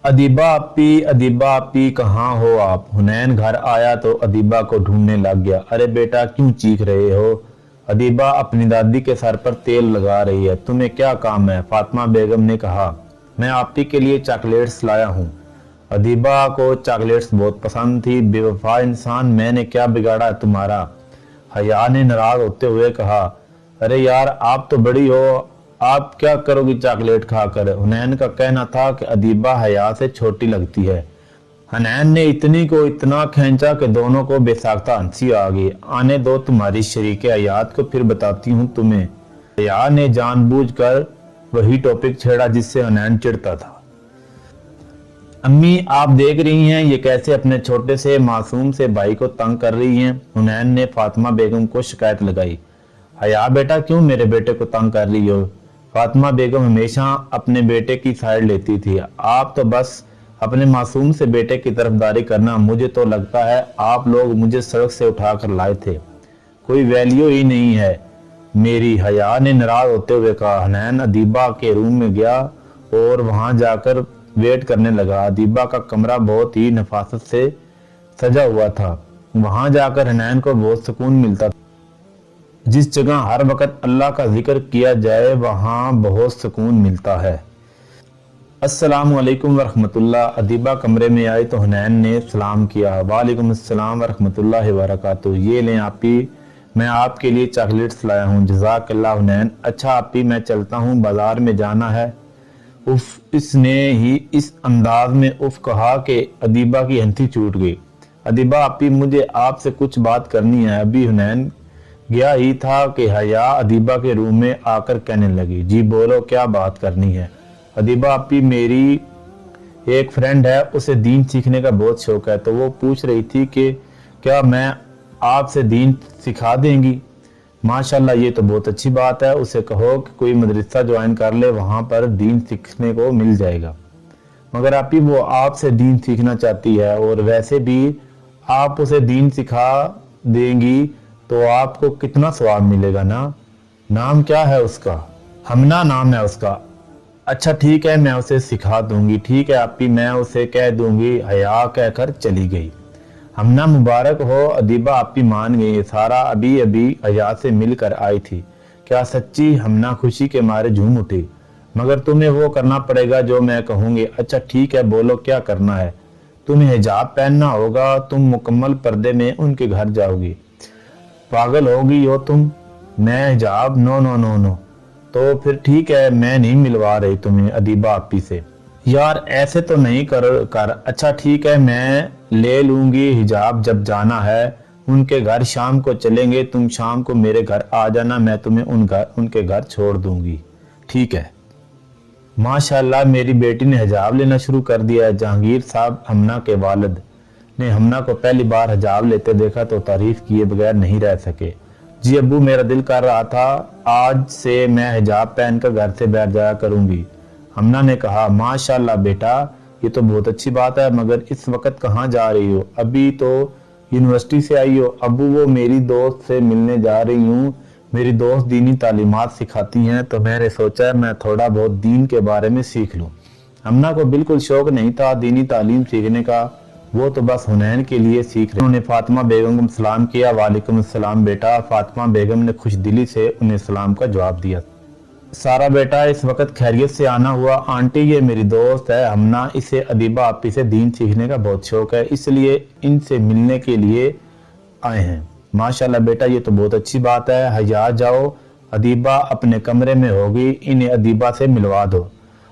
अदीबा आपी कहाँ हो आप? हुनैन घर आया तो अदीबा को ढूंढने लग गया। अरे बेटा क्यों चीख रहे हो? अदीबा अपनी दादी के सर पर तेल लगा रही है। तुम्हें क्या काम है? फातिमा बेगम ने कहा। मैं आपी के लिए चॉकलेट्स लाया हूँ। अदीबा को चॉकलेट्स बहुत पसंद थी। बेवफा इंसान, मैंने क्या बिगाड़ा तुम्हारा? हया ने नाराज होते हुए कहा। अरे यार आप तो बड़ी हो, आप क्या करोगी चॉकलेट खाकर? हुनैन का कहना था कि अदीबा हया से छोटी लगती है। हनैन ने इतनी को इतना खींचा कि दोनों को बेसाख्ता हंसी आ गई। आने दो तुम्हारी शरीके हयात को, फिर बताती हूँ तुम्हें। हया ने जानबूझकर वही टॉपिक छेड़ा जिससे हनैन चिढ़ता था। अम्मी आप देख रही हैं ये कैसे अपने छोटे से मासूम से भाई को तंग कर रही हैं। हुनैन ने फातिमा बेगम को शिकायत लगाई। हया बेटा क्यों मेरे बेटे को तंग कर रही हो? फातिमा बेगम हमेशा अपने बेटे की साइड लेती थी। आप तो बस अपने मासूम से बेटे की तरफदारी करना। मुझे तो लगता है आप लोग मुझे सड़क से उठाकर लाए थे, कोई वैल्यू ही नहीं है मेरी। हया ने नाराज होते हुए कहा। हनैन अदीबा के रूम में गया और वहां जाकर वेट करने लगा। अदीबा का कमरा बहुत ही नफासत से सजा हुआ था। वहां जाकर हनैन को बहुत सुकून मिलता था। जिस जगह हर वक्त अल्लाह का जिक्र किया जाए वहां बहुत सुकून मिलता है। अस्सलाम वालेकुम वरहमतुल्लाह। अदीबा कमरे में आई तो हुनैन ने सलाम किया। वालेकुम अस्सलाम वरहमतुल्लाहि वबरकातुहू। ये लें आपी, मैं आपके लिए चॉकलेट्स लाया हूँ। जज़ाकल्लाह हुनैन। अच्छा आपी मैं चलता हूँ, बाजार में जाना है। उफ, इसने ही इस अंदाज में उफ कहा कि अदीबा की हंसी छूट गई। अदीबा आपी मुझे आपसे कुछ बात करनी है। अभी हुनैन गया ही था कि हया अदीबा के रूम में आकर कहने लगी। जी बोलो क्या बात करनी है? अदीबा आपी मेरी एक फ्रेंड है, उसे दीन सीखने का बहुत शौक है, तो वो पूछ रही थी कि क्या मैं आपसे दीन सिखा देंगी? माशाल्लाह ये तो बहुत अच्छी बात है। उसे कहो कि कोई मदरसा ज्वाइन कर ले, वहां पर दीन सीखने को मिल जाएगा। मगर आपी वो आपसे दीन सीखना चाहती है और वैसे भी आप उसे दीन सिखा देंगी तो आपको कितना सवाब मिलेगा ना। नाम क्या है उसका? हमना नाम है उसका। अच्छा ठीक है मैं उसे सिखा दूंगी। ठीक है आपी मैं उसे कह दूंगी। हया कहकर चली गई। हमना मुबारक हो। अदीबा आपी मान गई। सारा अभी अभी हया से मिलकर आई थी। क्या सच्ची? हमना खुशी के मारे झूम उठी। मगर तुम्हें वो करना पड़ेगा जो मैं कहूंगी। अच्छा ठीक है बोलो क्या करना है? तुम्हें हिजाब पहनना होगा। तुम मुकम्मल पर्दे में उनके घर जाओगी। पागल होगी हो तुम? मैं हिजाब? No no no no. तो फिर ठीक है मैं नहीं मिलवा रही तुम्हें अदीबा आपी से। यार ऐसे तो नहीं कर। अच्छा ठीक है मैं ले लूंगी हिजाब। जब जाना है उनके घर शाम को चलेंगे, तुम शाम को मेरे घर आ जाना, मैं तुम्हें उनके घर छोड़ दूंगी। ठीक है। माशाल्लाह मेरी बेटी ने हिजाब लेना शुरू कर दिया है। जहांगीर साहब हमना के वालिद ने हमना को पहली बार हिजाब लेते देखा तो तारीफ किए बगैर नहीं रह सके। जी अब्बू मेरा दिल कर रहा था आज से मैं हिजाब पहनकर घर से बैठ जाया करूंगी। हमना ने कहा। माशाल्लाह बेटा ये तो बहुत अच्छी बात है, मगर इस वक्त कहाँ जा रही हो? अभी तो यूनिवर्सिटी से आई हो। अब्बू वो मेरी दोस्त से मिलने जा रही हूँ। मेरी दोस्त दीनी तालीमात सिखाती हैं तो मैंने सोचा मैं थोड़ा बहुत दीन के बारे में सीख लूँ। हमना को बिल्कुल शौक नहीं था दीनी तालीम सीखने का, वो तो बस हुनैन के लिए सीख रहे। उन्होंने फातिमा बेगम को सलाम किया। वालेकुम अस्सलाम बेटा। फातिमा बेगम ने खुश दिली से उन्हें सलाम का जवाब दिया। सारा बेटा इस वक्त खैरियत से आना हुआ? आंटी ये मेरी दोस्त है हमना, इसे अदीबा आपी से दीन सीखने का बहुत शौक है, इसलिए इनसे मिलने के लिए आए हैं। माशाल्लाह बेटा ये तो बहुत अच्छी बात है। हया जाओ, अदीबा अपने कमरे में होगी, इन्हें अदीबा से मिलवा दो।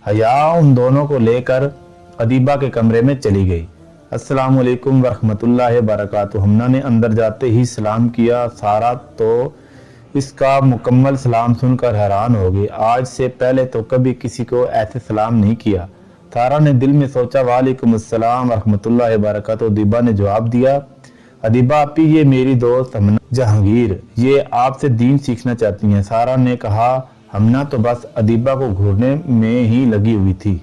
हया उन दोनों को लेकर अदीबा के कमरे में चली गई। अस्सलाम वालेकुम वरहमतुल्लाहि वबरकातुहू। हमना ने अंदर जाते ही सलाम किया। सारा तो इसका मुकम्मल सलाम सुनकर हैरान हो गई। आज से पहले तो कभी किसी को ऐसे सलाम नहीं किया। सारा ने दिल में सोचा वालेकुम अस्सलाम वरहमतुल्लाहि वबरकातुहू। अदीबा ने जवाब दिया। अदीबा आपी ये मेरी दोस्त हमना जहांगीर, ये आपसे दीन सीखना चाहती हैं। सारा ने कहा। हमना तो बस अदीबा को घूरने में ही लगी हुई थी।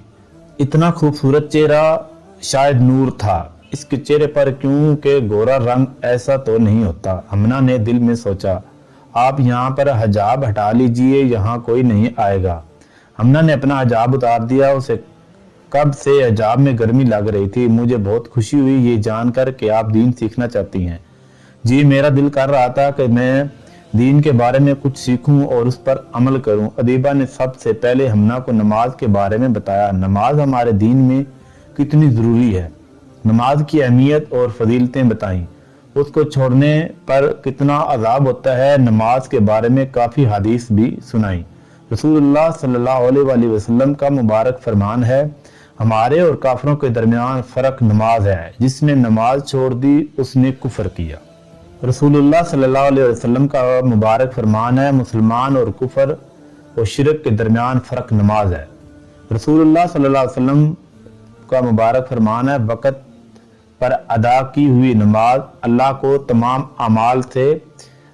इतना खूबसूरत चेहरा, शायद नूर था इसके चेहरे पर, क्योंकि गोरा रंग ऐसा तो नहीं होता। हमना ने दिल में सोचा। आप यहाँ पर हिजाब हटा लीजिए, यहाँ कोई नहीं आएगा। हमना ने अपना हिजाब उतार दिया। उसे कब से हिजाब में गर्मी लग रही थी। मुझे बहुत खुशी हुई ये जानकर कि आप दीन सीखना चाहती हैं। जी, मेरा दिल कर रहा था कि मैं दीन के बारे में कुछ सीखूं और उस पर अमल करूं। अदीबा ने सबसे पहले हमना को नमाज के बारे में बताया। नमाज हमारे दीन में कितनी ज़रूरी है, नमाज की अहमियत और फजीलतें बताईं। उसको छोड़ने पर कितना अजाब होता है, नमाज के बारे में काफ़ी हदीस भी सुनाई। रसूलुल्लाह सल्लल्लाहु अलैहि वसल्लम का मुबारक फरमान है, हमारे और काफरों के दरमियान फ़र्क नमाज है, जिसने नमाज छोड़ दी उसने कुफर किया। रसूलुल्लाह सल्लल्लाहु अलैहि वसल्लम का मुबारक फरमान है, मुसलमान और कुफर और शिरक के दरमियान फ़र्क नमाज है। रसूलुल्लाह सल्लल्लाहु अलैहि वसल्लम का मुबारक फरमान है, वक़्त पर अदा की हुई नमाज अल्लाह को तमाम अमाल से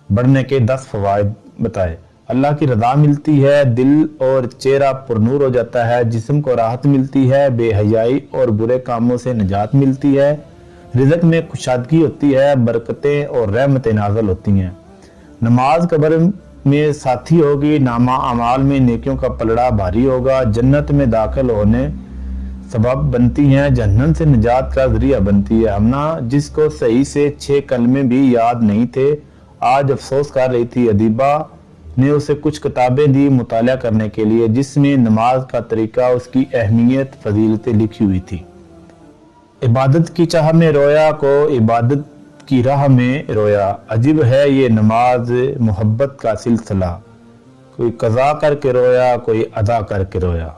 बढ़ने के 10 फ़वाइद बताए। अल्लाह की रज़ा मिलती है, दिल और चेहरा पुरनूर हो जाता है, जिस्म को राहत मिलती है, बेहयाई और बुरे कामों से निजात मिलती है, रिज़्क़ में कुशादगी होती है, बरकतें और रहमतें नाज़िल होती हैं। नमाज कब्र में साथी होगी, नामा अमाल में नेकियों का पलड़ा भारी होगा, जन्नत में दाखिल होने सबब बनती हैं, जहन्नम से निजात का ज़रिया बनती है। हमना जिसको सही से 6 कलमे भी याद नहीं थे, आज अफसोस कर रही थी। अदीबा ने उसे कुछ किताबें दी मुताला करने के लिए, जिसमें नमाज का तरीका, उसकी अहमियत, फजीलतें लिखी हुई थी। इबादत की चाह में रोया को इबादत की राह में रोया। अजीब है ये नमाज मोहब्बत का सिलसिला, कोई कज़ा करके रोया, कोई अदा करके रोया।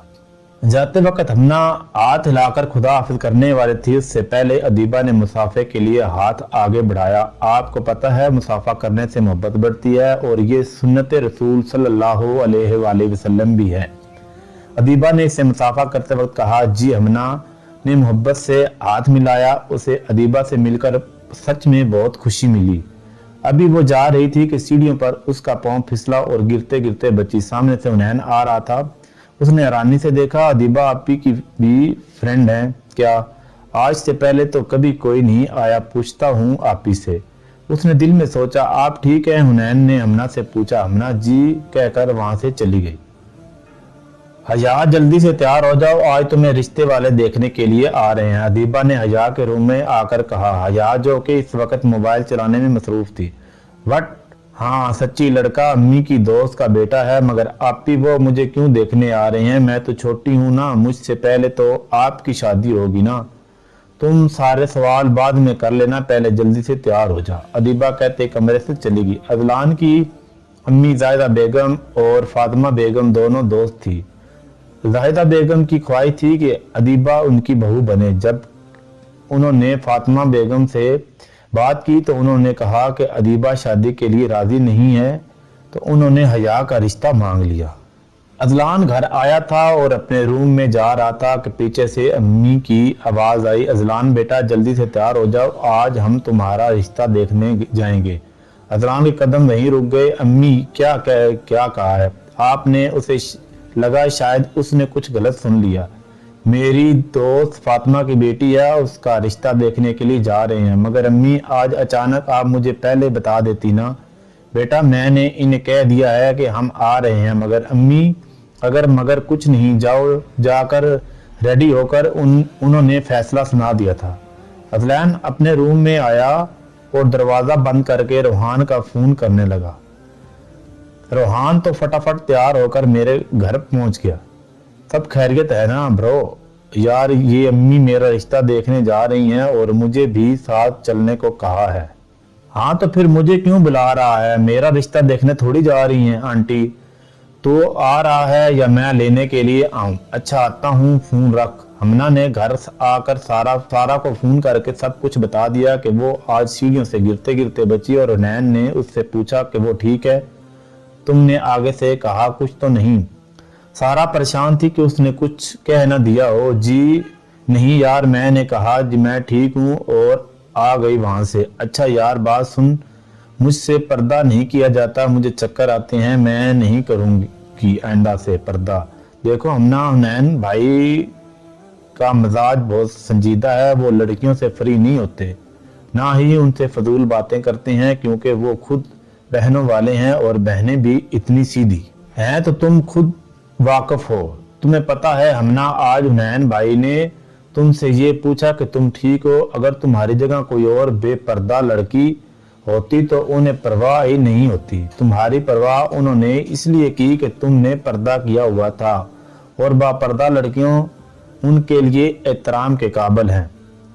जाते वक्त हमना हाथ हिलाकर खुदा हाफिज करने वाले थी, उससे पहले अदीबा ने मुसाफे के लिए हाथ आगे बढ़ाया। आपको पता है मुसाफा करने से मोहब्बत बढ़ती है और ये सुन्नत रसूल सल्लल्लाहु अलैहि वसल्लम भी है। अदीबा ने इसे मुसाफा करते वक्त कहा। जी, हमना ने मोहब्बत से हाथ मिलाया। उसे अदीबा से मिलकर सच में बहुत खुशी मिली। अभी वो जा रही थी कि सीढ़ियों पर उसका पाँव फिसला और गिरते गिरते बची। सामने से हुनैन आ रहा था। उसने हैरानी से देखा, अदीबा आपी की भी फ्रेंड है क्या? आज से पहले तो कभी कोई नहीं आया, पूछता हूँ आपी से। उसने दिल में सोचा, आप ठीक हैं? हुनैन ने हमना से पूछा। हमना जी कहकर वहां से चली गई। हया, जल्दी से तैयार हो जाओ, आज तुम्हें रिश्ते वाले देखने के लिए आ रहे हैं। अदीबा ने हया के रूम में आकर कहा। हया जो कि इस वक्त मोबाइल चलाने में मसरूफ थी। वट, हाँ सच्ची लड़का, अम्मी की दोस्त का बेटा है, मगर आपी वो मुझे क्यों देखने आ रहे हैं? मैं तो छोटी हूँ ना, मुझसे पहले तो आपकी शादी होगी ना। तुम सारे सवाल बाद में कर लेना, पहले जल्दी से तैयार हो जा। अदीबा कहते कमरे से चली गई। अजलान की अम्मी जाहिदा बेगम और फातिमा बेगम दोनों दोस्त थी। जाहिदा बेगम की ख्वाहिश थी कि अदीबा उनकी बहू बने। जब उन्होंने फातिमा बेगम से बात की तो उन्होंने कहा कि अदीबा शादी के लिए राजी नहीं है, तो उन्होंने हया का रिश्ता मांग लिया। अजलान घर आया था और अपने रूम में जा रहा था कि पीछे से अम्मी की आवाज आई। अजलान बेटा, जल्दी से तैयार हो जाओ, आज हम तुम्हारा रिश्ता देखने जाएंगे। अजलान के कदम वहीं रुक गए। अम्मी क्या कहा है आपने? उसे लगा शायद उसने कुछ गलत सुन लिया। मेरी दोस्त फातिमा की बेटी है, उसका रिश्ता देखने के लिए जा रहे हैं। मगर अम्मी, आज अचानक आप मुझे पहले बता देती ना। बेटा, मैंने इन्हें कह दिया है कि हम आ रहे हैं। मगर अम्मी, मगर कुछ नहीं, जाओ, जाकर रेडी होकर उन्होंने फैसला सुना दिया था। अजलान अपने रूम में आया और दरवाजा बंद करके रोहान का फोन करने लगा। रोहान तो फटाफट तैयार होकर मेरे घर पहुंच गया। सब खैरियत है ना ब्रो? यार, ये अम्मी मेरा रिश्ता देखने जा रही हैं और मुझे भी साथ चलने को कहा है। हाँ, तो फिर मुझे क्यों बुला रहा है? मेरा रिश्ता देखने थोड़ी जा रही हैं आंटी। तो आ रहा है या मैं लेने के लिए आऊं? अच्छा, आता हूँ, फोन रख। हमना ने घर आकर सारा को फोन करके सब कुछ बता दिया कि वो आज सीढ़ियों से गिरते गिरते बची और हुनैन ने उससे पूछा कि वो ठीक है, तुमने आगे से कहा कुछ तो नहीं? सारा परेशान थी कि उसने कुछ कह न दिया हो। जी नहीं यार, मैंने कहा जी मैं ठीक हूँ और आ गई वहां से। अच्छा यार, बात सुन, मुझसे पर्दा नहीं किया जाता, मुझे चक्कर आते हैं, मैं नहीं करूंगी आइंदा से पर्दा। देखो हमना, हुनैन भाई का मिजाज बहुत संजीदा है, वो लड़कियों से फ्री नहीं होते, ना ही उनसे फजूल बातें करते हैं, क्योंकि वो खुद बहनों वाले हैं और बहनें भी इतनी सीधी हैं, तो तुम खुद वाकफ हो। तुम्हें पता है हमना, आज हुनैन भाई ने तुमसे ये पूछा कि तुम ठीक हो। अगर तुम्हारी जगह कोई और बेपर्दा लड़की होती तो उन्हें परवाह ही नहीं होती। तुम्हारी परवाह उन्होंने इसलिए की कि तुमने पर्दा किया हुआ था, और बापर्दा लड़कियों उनके लिए एहतराम के काबिल हैं।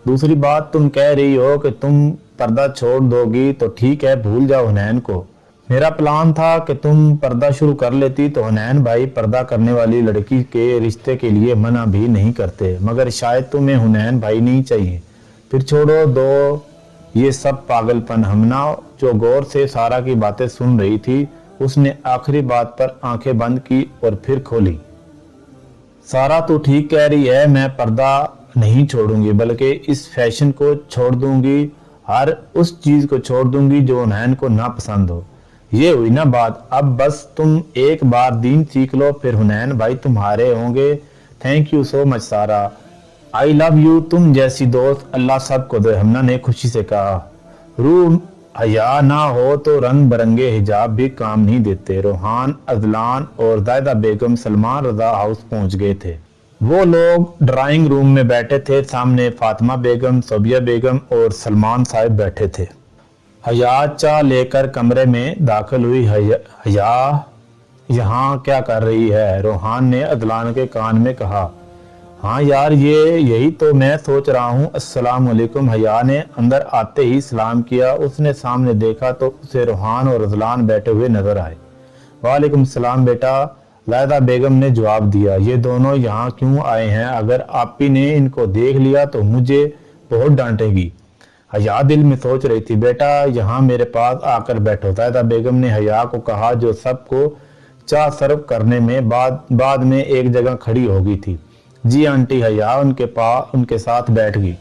दूसरी बात, तुम कह रही हो कि तुम पर्दा छोड़ दोगी, तो ठीक है, भूल जाओ हुनैन को। मेरा प्लान था कि तुम पर्दा शुरू कर लेती तो हुनैन भाई पर्दा करने वाली लड़की के रिश्ते के लिए मना भी नहीं करते, मगर शायद तुम्हें हुनैन भाई नहीं चाहिए। फिर छोड़ो दो ये सब पागलपन। हमना, जो गौर से सारा की बातें सुन रही थी, उसने आखिरी बात पर आंखें बंद की और फिर खोली। सारा तो ठीक कह रही है, मैं पर्दा नहीं छोड़ूंगी, बल्कि इस फैशन को छोड़ दूंगी, हर उस चीज को छोड़ दूंगी जो हुनैन को ना पसंद हो। ये हुई ना बात। अब बस तुम एक बार दीन सीख लो, फिर हुनैन भाई तुम्हारे होंगे। थैंक यू सो मच सारा, आई लव यू। तुम जैसी दोस्त अल्लाह सबको दे, हमना ने खुशी से कहा। रूह हया ना हो तो रंग बरंगे हिजाब भी काम नहीं देते। रोहान, अजलान और ज़ायदा बेगम सलमान रजा हाउस पहुंच गए थे। वो लोग ड्राइंग रूम में बैठे थे। सामने फातिमा बेगम, सोबिया बेगम और सलमान साहब बैठे थे। हया चाय लेकर कमरे में दाखिल हुई। हया यहाँ क्या कर रही है? रोहान ने अदलान के कान में कहा। हाँ यार, यही तो मैं सोच रहा हूँ। अस्सलाम वालेकुम। हया ने अंदर आते ही सलाम किया। उसने सामने देखा तो उसे रोहान और अदलान बैठे हुए नजर आए। वालेकुम सलाम बेटा, ज़ायदा बेगम ने जवाब दिया। ये दोनों यहाँ क्यों आए हैं? अगर आपी ने इनको देख लिया तो मुझे बहुत डांटेगी। हया दिल में सोच रही थी। बेटा यहाँ मेरे पास आकर बैठो, ज़ायदा बेगम ने हया को कहा, जो सबको चाय सर्व करने में बाद में एक जगह खड़ी हो गई थी। जी आंटी। हया उनके साथ बैठ गई।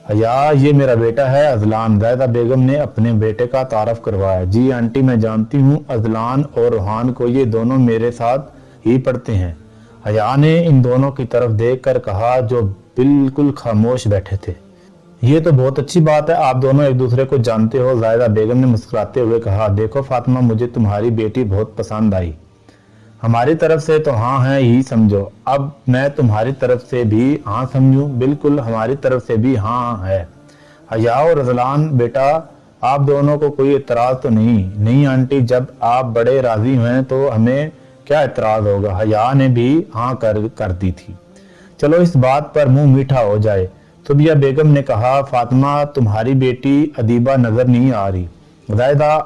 हया, ये मेरा बेटा है अजलान। ज़ायदा बेगम ने अपने बेटे का तारफ करवाया। जी आंटी, मैं जानती हूँ अजलान और रोहान को, ये दोनों मेरे साथ ही पढ़ते हैं। हया ने इन दोनों की तरफ देखकर कहा, जो बिल्कुल खामोश बैठे थे। ये तो बहुत अच्छी बात है, आप दोनों एक दूसरे को जानते हो। ज़ायदा बेगम ने मुस्कुराते हुए कहा। देखो फातिमा, मुझे तुम्हारी बेटी बहुत पसंद आई। हमारी तरफ से तो हाँ है ही समझो। अब मैं तुम्हारी तरफ से भी हाँ समझूं? बिल्कुल, हमारी तरफ से भी हाँ है। हया और अजलान, बेटा आप दोनों को कोई एतराज तो नहीं? नहीं आंटी, जब आप बड़े राजी हैं तो हमें क्या एतराज होगा। हया ने भी हाँ कर दी थी। चलो इस बात पर मुंह मीठा हो जाए। सुबिया बेगम ने कहा। फातिमा, तुम्हारी बेटी अदीबा नजर नहीं आ रही। ज़ायदा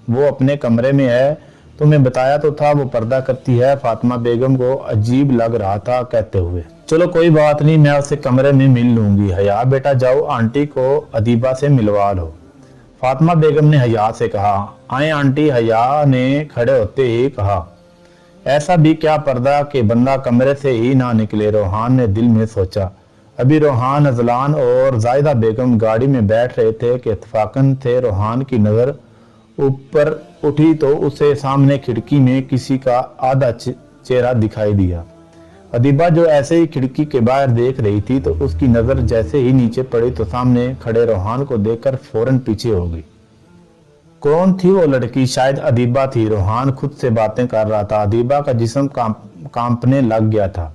वो अपने कमरे में है, तुम्हें बताया तो था वो पर्दा करती है। फातिमा बेगम को अजीब लग रहा था कहते हुए। चलो कोई बात नहीं, मैं उसे कमरे में मिल लूंगी। हया बेटा जाओ, आंटी को अदीबा से मिलवा लो। फातिमा बेगम ने हया से कहा। आए आंटी, हया ने खड़े होते ही कहा। ऐसा भी क्या पर्दा कि बंदा कमरे से ही ना निकले, रोहान ने दिल में सोचा। अभी रोहान, अजलान और ज़ायदा बेगम गाड़ी में बैठ रहे थे कि इत्तफाकन से रोहान की नज़र ऊपर उठी तो उसे सामने खिड़की में किसी का आधा चेहरा दिखाई दिया। अदीबा जो ऐसे ही खिड़की के बाहर देख रही थी, तो उसकी नजर जैसे ही नीचे पड़ी तो सामने खड़े रोहान को देखकर फौरन पीछे हो गई। कौन थी वो लड़की? शायद अदीबा थी। रोहान खुद से बातें कर रहा था। अदीबा का जिस्म कांपने लग गया था।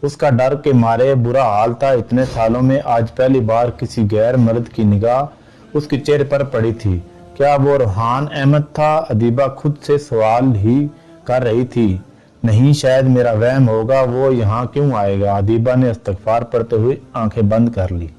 उसका डर के मारे बुरा हाल था। इतने सालों में आज पहली बार किसी गैर मर्द की निगाह उसके चेहरे पर पड़ी थी। क्या वो रोहान अहमद था? अदीबा खुद से सवाल ही कर रही थी। नहीं, शायद मेरा वहम होगा, वो यहाँ क्यों आएगा? अदीबा ने इस्तगफार पढ़ते हुए आंखें बंद कर ली।